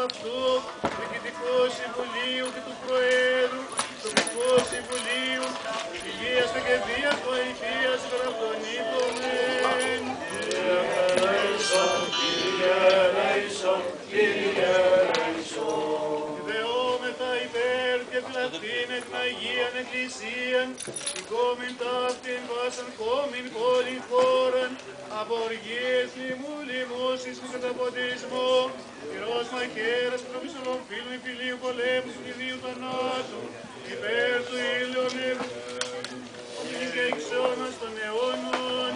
αυτού, Διοικητικού Συμβουλίου και του Προέδρου, Τοπικού Συμβουλίου, Υγείας και Παιδείας, Βοηθείας, Γραφτονίκων, Κύριε ελέησον, Κύριε ελέησον, Κύριε ελέησον. Ιδεόμεθα υπέρ και πλατήν εκ Αγίαν Εκκλησίαν, οικόμην ταύτην βάσαν κόμην πόλην χώραν, από οργίες λοιμού λοιμώσεις και καταποντισμό, πυρός μαχαίρας τρόπης όλων φίλων φιλίου πολέμου του Κυρίου θανάτου, υπέρ του ήλιον και εξώνας των αιώνων,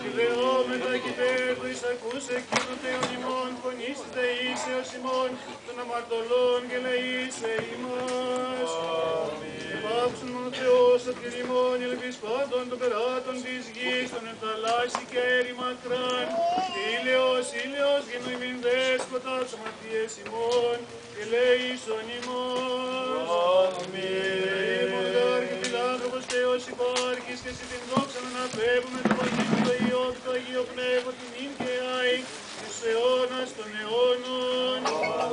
ιδεόμεθα κι υπέρ του εισακούς εκείνου Θεόν ημών, φωνής της δεήσεως ημών, των αμαρτωλών και λαΐσε ημάς. Επάψουν μόνο Θεός απ' την ημών, ελπίς πάντων των περάτων της γης, των ενθαλάσσι και έρη μακράν, ήλαιος, ήλαιος, γεννού ημιν δέσποτα, τις αμαρτίες ημών, και λέησον ημών. Αμήν. Φιλάνθρωπος Θεός υπάρχεις και εσύ την δόξα να αναπέμπουμε το Πατρί, το Υιό και το Αγίο Πνεύμα, την ύν και άη, της αιώνας των αιώνων.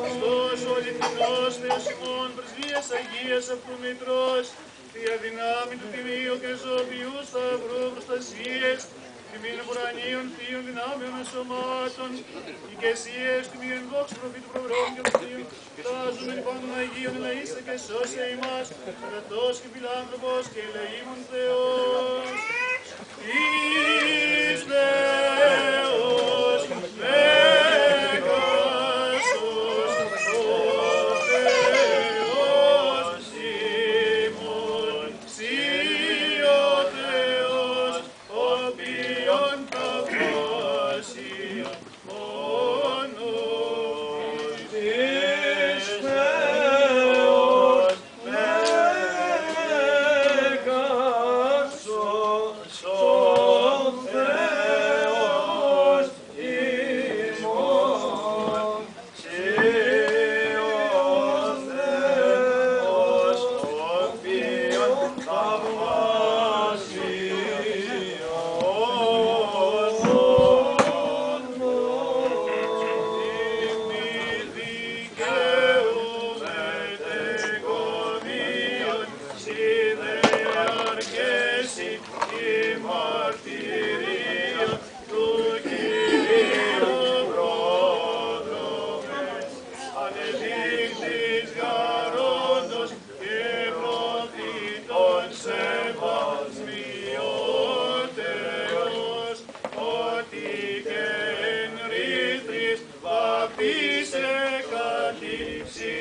Χριστός ο αληθινός Θεός ημών, πρεσβείας Αγίας αυτού Μητρός, θεία δυνάμει του Τιμίου και ζωοποιού σταυρού προστασίες, τιμήν ουρανίων θείων δυνάμεων σωμάτων, ηγεσίες τιμήν δόξου προφήτου προβρόμου και αυτήν, κοιτάζουμε λοιπόν των Αγίων ελεήσε και σώσε ημάς, αγαθός και φιλάνθρωπος και ελεήμων Θεός. Εις Θεός Μέγασος, ο Θεός ημών, Συ ο Θεός, οποίον θαυμάσια μόνος. Εις Θεός Μέγασος, ο Θεός ημών, Συ ο Θεός, οποίον θαυμάσια βαπτίσε κατήψη